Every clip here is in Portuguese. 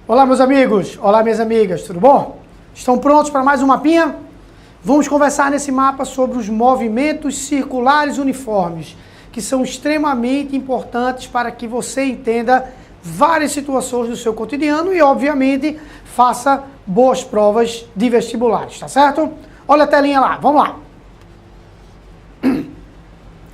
Olá, meus amigos. Olá, minhas amigas. Tudo bom? Estão prontos para mais um mapinha? Vamos conversar nesse mapa sobre os movimentos circulares uniformes, que são extremamente importantes para que você entenda várias situações do seu cotidiano e, obviamente, faça boas provas de vestibulares, tá certo? Olha a telinha lá, vamos lá.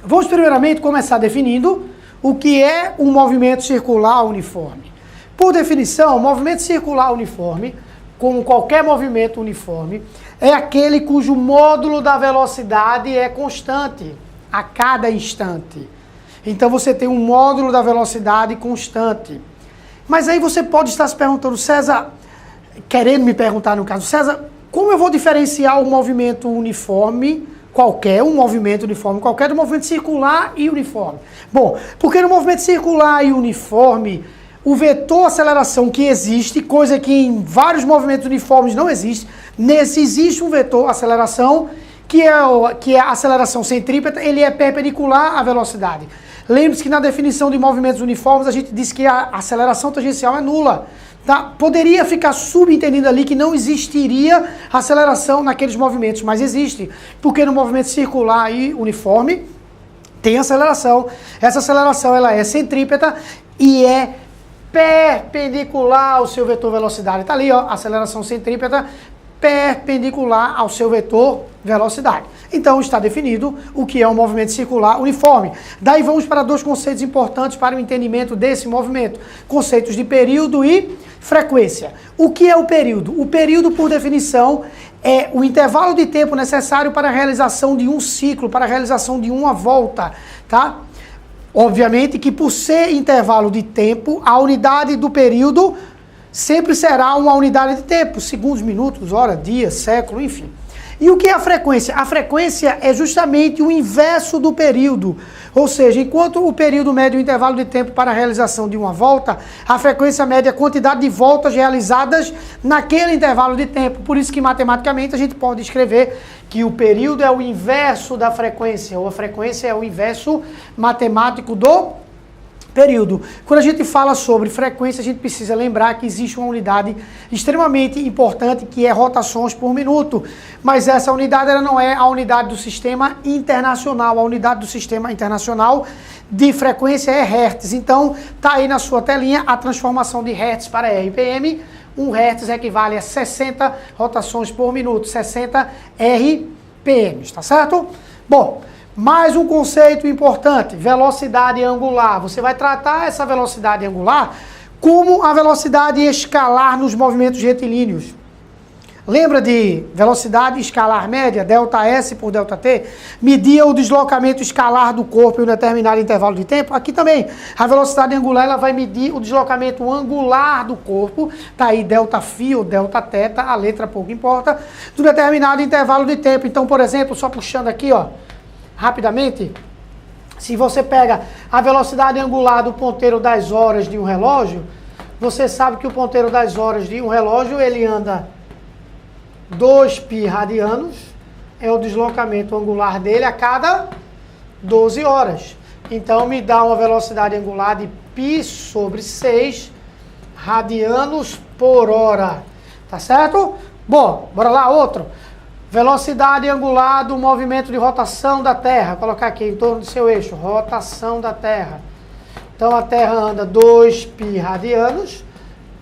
Vamos primeiramente começar definindo o que é um movimento circular uniforme. Por definição, o movimento circular uniforme, como qualquer movimento uniforme, é aquele cujo módulo da velocidade é constante a cada instante. Então você tem um módulo da velocidade constante. Mas aí você pode estar se perguntando, César, querendo me perguntar no caso, César, como eu vou diferenciar o movimento uniforme qualquer, um movimento uniforme qualquer, do movimento circular e uniforme? Bom, porque no movimento circular e uniforme, o vetor aceleração que existe, coisa que em vários movimentos uniformes não existe, nesse existe um vetor aceleração, que é a aceleração centrípeta, ele é perpendicular à velocidade. Lembre-se que na definição de movimentos uniformes a gente diz que a aceleração tangencial é nula. Tá? Poderia ficar subentendido ali que não existiria aceleração naqueles movimentos, mas existe, porque no movimento circular e uniforme tem aceleração. Essa aceleração ela é centrípeta e é perpendicular ao seu vetor velocidade. Está ali, ó, aceleração centrípeta perpendicular ao seu vetor velocidade. Então está definido o que é um movimento circular uniforme. Daí vamos para dois conceitos importantes para o entendimento desse movimento. Conceitos de período e frequência. O que é o período? O período, por definição, é o intervalo de tempo necessário para a realização de um ciclo, para a realização de uma volta, tá? Obviamente que por ser intervalo de tempo, a unidade do período sempre será uma unidade de tempo, segundos, minutos, hora, dia, século, enfim. E o que é a frequência? A frequência é justamente o inverso do período. Ou seja, enquanto o período mede o intervalo de tempo para a realização de uma volta, a frequência mede a quantidade de voltas realizadas naquele intervalo de tempo. Por isso que matematicamente a gente pode escrever que o período é o inverso da frequência, ou a frequência é o inverso matemático do período. Quando a gente fala sobre frequência, a gente precisa lembrar que existe uma unidade extremamente importante que é rotações por minuto. Mas essa unidade ela não é a unidade do sistema internacional. A unidade do sistema internacional de frequência é Hertz. Então, tá aí na sua telinha a transformação de Hertz para RPM. 1 Hertz equivale a 60 rotações por minuto, 60 RPMs, tá certo? Bom, mais um conceito importante, velocidade angular. Você vai tratar essa velocidade angular como a velocidade escalar nos movimentos retilíneos. Lembra de velocidade escalar média, ΔS por ΔT? Media o deslocamento escalar do corpo em um determinado intervalo de tempo? Aqui também, a velocidade angular ela vai medir o deslocamento angular do corpo, tá aí ΔΦ ou Δθ, a letra pouco importa, do determinado intervalo de tempo. Então, por exemplo, só puxando aqui, ó, rapidamente, se você pega a velocidade angular do ponteiro das horas de um relógio, você sabe que o ponteiro das horas de um relógio, ele anda 2π radianos, é o deslocamento angular dele a cada 12 horas. Então, me dá uma velocidade angular de π sobre 6 radianos por hora. Tá certo? Bom, bora lá, outro. Velocidade angular do movimento de rotação da Terra. Vou colocar aqui em torno do seu eixo. Rotação da Terra. Então a Terra anda 2π radianos.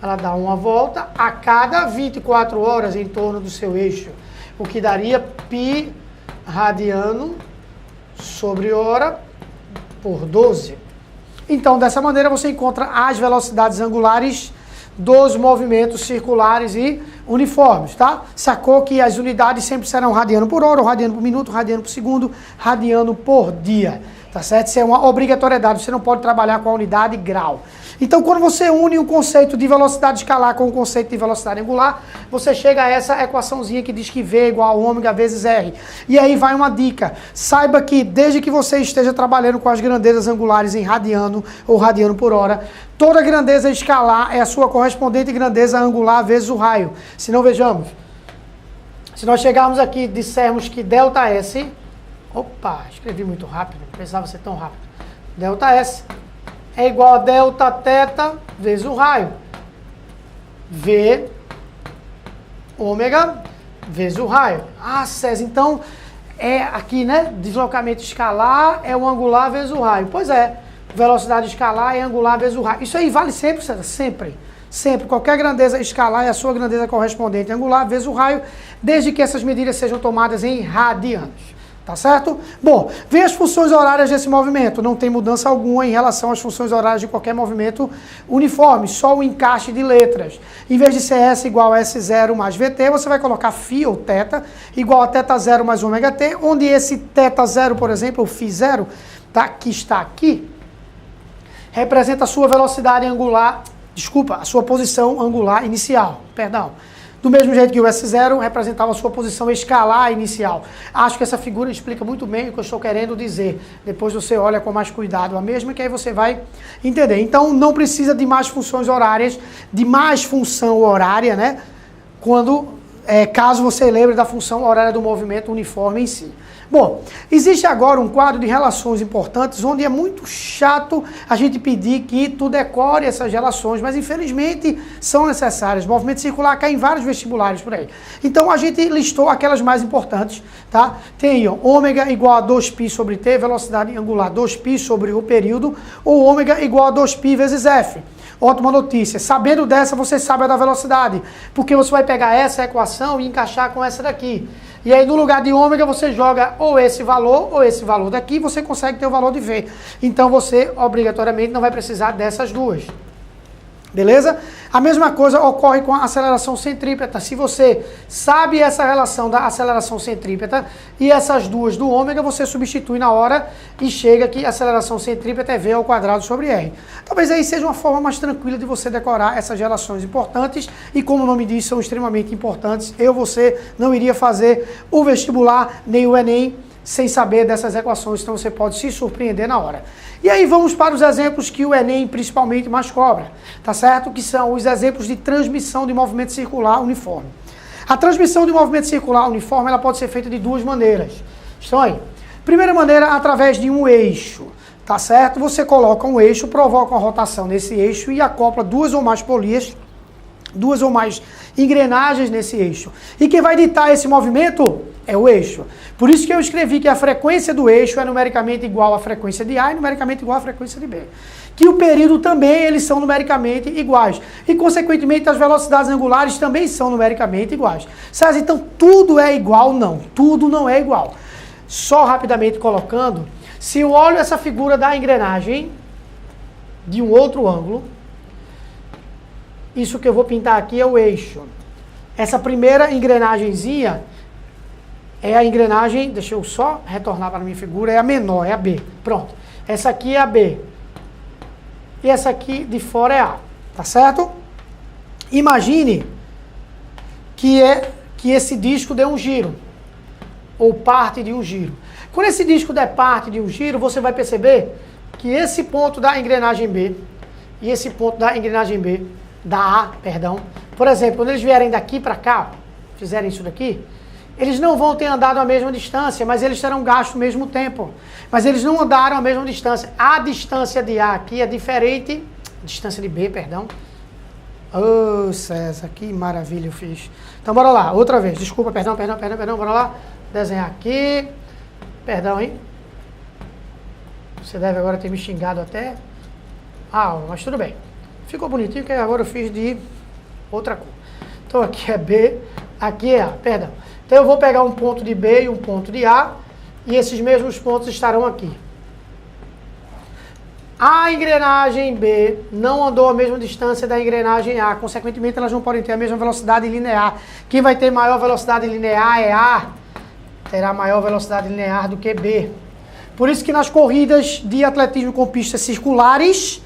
Ela dá uma volta a cada 24 horas em torno do seu eixo. O que daria π radiano sobre hora por 12. Então dessa maneira você encontra as velocidades angulares dos movimentos circulares e uniformes, tá? Sacou que as unidades sempre serão radiano por hora, ou radiano por minuto, radiano por segundo, radiano por dia, tá certo? Isso é uma obrigatoriedade, você não pode trabalhar com a unidade grau. Então, quando você une o conceito de velocidade escalar com o conceito de velocidade angular, você chega a essa equaçãozinha que diz que V é igual a ômega vezes R. E aí vai uma dica. Saiba que desde que você esteja trabalhando com as grandezas angulares em radiano ou radiano por hora, toda grandeza escalar é a sua correspondente grandeza angular vezes o raio. Se não, vejamos. Se nós chegarmos aqui e dissermos que ΔS... Opa, escrevi muito rápido, não precisava ser tão rápido. ΔS é igual a Δθ vezes o raio. V ômega vezes o raio. Ah, César, então é aqui, né? Deslocamento escalar é o angular vezes o raio. Pois é, velocidade escalar é angular vezes o raio. Isso aí vale sempre, César, sempre. Sempre. Qualquer grandeza escalar é a sua grandeza correspondente angular vezes o raio, desde que essas medidas sejam tomadas em radianos. Tá certo? Bom, vem as funções horárias desse movimento. Não tem mudança alguma em relação às funções horárias de qualquer movimento uniforme, só o encaixe de letras. Em vez de ser S igual a S0 mais VT, você vai colocar φ ou θ igual a θ0 mais ômega t, onde esse θ0, por exemplo, o φ0, tá, que está aqui, representa a sua velocidade angular, desculpa, a sua posição angular inicial, perdão. Do mesmo jeito que o S0 representava a sua posição escalar inicial. Acho que essa figura explica muito bem o que eu estou querendo dizer. Depois você olha com mais cuidado a mesma, que aí você vai entender. Então, não precisa de mais funções horárias, de mais função horária, né? Caso você lembre da função horária do movimento uniforme em si. Bom, existe agora um quadro de relações importantes, onde é muito chato a gente pedir que tu decore essas relações, mas infelizmente são necessárias. O movimento circular cai em vários vestibulares por aí. Então a gente listou aquelas mais importantes, tá? Tem ômega igual a 2π sobre t, velocidade angular 2π sobre o período, ou ômega igual a 2π vezes f. Ótima notícia. Sabendo dessa, você sabe a da velocidade, porque você vai pegar essa equação e encaixar com essa daqui. E aí, no lugar de ômega, você joga ou esse valor daqui, e você consegue ter o valor de V. Então, você, obrigatoriamente, não vai precisar dessas duas. Beleza? A mesma coisa ocorre com a aceleração centrípeta. Se você sabe essa relação da aceleração centrípeta e essas duas do ômega, você substitui na hora e chega que a aceleração centrípeta é V ao quadrado sobre R. Talvez aí seja uma forma mais tranquila de você decorar essas relações importantes e, como o nome diz, são extremamente importantes. Você não iria fazer o vestibular nem o Enem sem saber dessas equações, então você pode se surpreender na hora. E aí vamos para os exemplos que o Enem principalmente mais cobra, tá certo? Que são os exemplos de transmissão de movimento circular uniforme. A transmissão de movimento circular uniforme, ela pode ser feita de duas maneiras. Estão aí? Primeira maneira, através de um eixo, tá certo? Você coloca um eixo, provoca uma rotação nesse eixo e acopla duas ou mais polias, duas ou mais engrenagens nesse eixo. E quem vai ditar esse movimento é o eixo. Por isso que eu escrevi que a frequência do eixo é numericamente igual à frequência de A e numericamente igual à frequência de B. Que o período também, eles são numericamente iguais. E, consequentemente, as velocidades angulares também são numericamente iguais. César, então tudo é igual? Não. Tudo não é igual. Só rapidamente colocando, se eu olho essa figura da engrenagem de um outro ângulo, isso que eu vou pintar aqui é o eixo. Essa primeira engrenagemzinha é a engrenagem, deixa eu só retornar para a minha figura, é a menor, é a B. Pronto. Essa aqui é a B. E essa aqui de fora é A. Tá certo? Imagine que esse disco dê um giro. Ou parte de um giro. Quando esse disco der parte de um giro, você vai perceber que esse ponto da engrenagem B e esse ponto da engrenagem B, da A, perdão, por exemplo, quando eles vierem daqui para cá, fizerem isso daqui, eles não vão ter andado a mesma distância, mas eles terão gasto o mesmo tempo. Mas eles não andaram a mesma distância. A distância de A aqui é diferente, distância de B, perdão. Oh, César, que maravilha eu fiz. Então, bora lá, outra vez. Desculpa, perdão, bora lá. Desenhar aqui. Perdão, hein? Você deve agora ter me xingado até. Mas tudo bem. Ficou bonitinho, que agora eu fiz de outra cor. Então, aqui é B, aqui é A, perdão. Então eu vou pegar um ponto de B e um ponto de A, e esses mesmos pontos estarão aqui. A engrenagem B não andou a mesma distância da engrenagem A, consequentemente elas não podem ter a mesma velocidade linear. Quem vai ter maior velocidade linear é A, terá maior velocidade linear do que B. Por isso que nas corridas de atletismo com pistas circulares,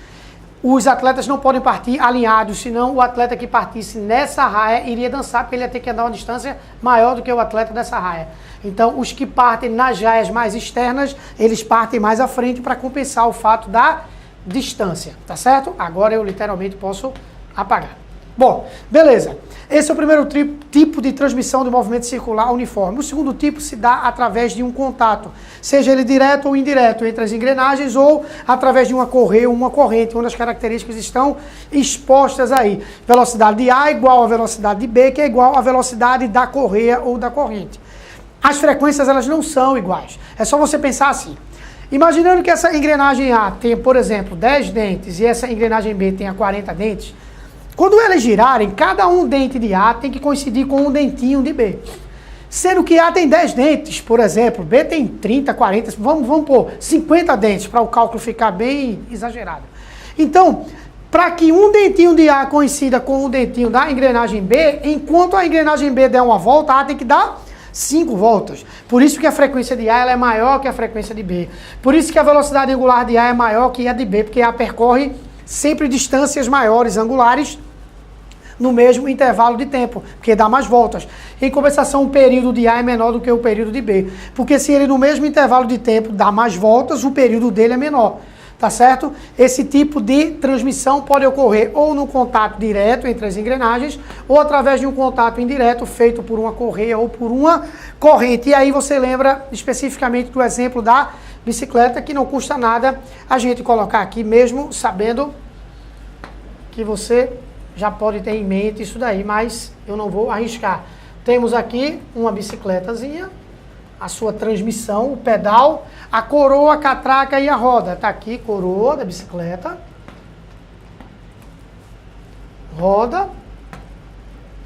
os atletas não podem partir alinhados, senão o atleta que partisse nessa raia iria dançar, porque ele ia ter que andar uma distância maior do que o atleta dessa raia. Então, os que partem nas raias mais externas, eles partem mais à frente para compensar o fato da distância, tá certo? Agora eu literalmente posso apagar. Bom, beleza. Esse é o primeiro tipo de transmissão de movimento circular uniforme. O segundo tipo se dá através de um contato, seja ele direto ou indireto, entre as engrenagens ou através de uma correia ou uma corrente, onde as características estão expostas aí. Velocidade de A igual a velocidade de B, que é igual à velocidade da correia ou da corrente. As frequências, elas não são iguais. É só você pensar assim. Imaginando que essa engrenagem A tenha, por exemplo, 10 dentes e essa engrenagem B tenha 40 dentes, quando elas girarem, cada um dente de A tem que coincidir com um dentinho de B. Sendo que A tem 10 dentes, por exemplo, B tem 30, 40, vamos pôr 50 dentes, para o cálculo ficar bem exagerado. Então, para que um dentinho de A coincida com o dentinho da engrenagem B, enquanto a engrenagem B der uma volta, A tem que dar 5 voltas. Por isso que a frequência de A ela é maior que a frequência de B. Por isso que a velocidade angular de A é maior que a de B, porque A percorre sempre distâncias maiores angulares no mesmo intervalo de tempo, porque dá mais voltas. Em compensação, o período de A é menor do que o período de B, porque se ele no mesmo intervalo de tempo dá mais voltas, o período dele é menor, tá certo? Esse tipo de transmissão pode ocorrer ou no contato direto entre as engrenagens, ou através de um contato indireto feito por uma correia ou por uma corrente. E aí você lembra especificamente do exemplo da bicicleta, que não custa nada a gente colocar aqui, mesmo sabendo que você já pode ter em mente isso daí, mas eu não vou arriscar. Temos aqui uma bicicletazinha, a sua transmissão, o pedal, a coroa, a catraca e a roda. Tá aqui, coroa da bicicleta, roda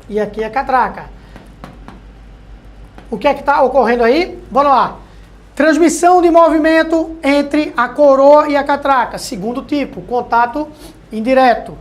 e aqui a catraca. O que é que está ocorrendo aí? Bora lá. Transmissão de movimento entre a coroa e a catraca. Segundo tipo, contato indireto,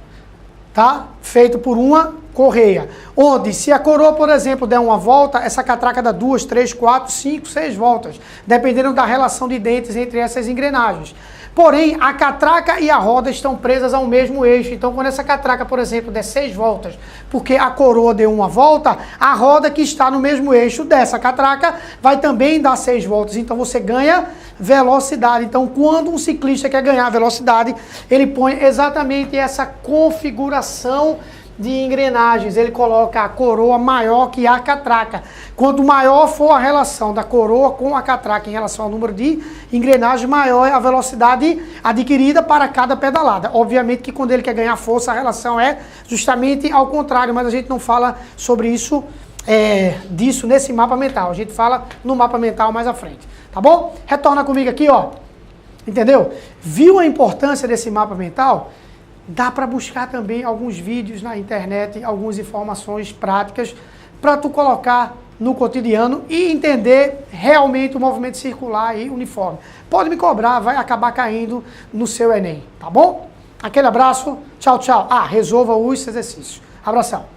tá? Feito por uma correia. Onde, se a coroa, por exemplo, der uma volta, essa catraca dá 2, 3, 4, 5, 6 voltas, dependendo da relação de dentes entre essas engrenagens. Porém, a catraca e a roda estão presas ao mesmo eixo. Então, quando essa catraca, por exemplo, der 6 voltas, porque a coroa deu uma volta, a roda que está no mesmo eixo dessa catraca vai também dar 6 voltas. Então, você ganha velocidade. Então, quando um ciclista quer ganhar velocidade, ele põe exatamente essa configuração de engrenagens. Ele coloca a coroa maior que a catraca. Quanto maior for a relação da coroa com a catraca em relação ao número de engrenagens, maior é a velocidade adquirida para cada pedalada. Obviamente que quando ele quer ganhar força, a relação é justamente ao contrário, mas a gente não fala sobre isso, disso nesse mapa mental. A gente fala no mapa mental mais à frente, tá bom? Retorna comigo aqui, ó. Entendeu? Viu a importância desse mapa mental? Dá para buscar também alguns vídeos na internet, algumas informações práticas para tu colocar no cotidiano e entender realmente o movimento circular e uniforme. Pode me cobrar, vai acabar caindo no seu Enem, tá bom? Aquele abraço, tchau, tchau. Resolva os exercícios. Abração.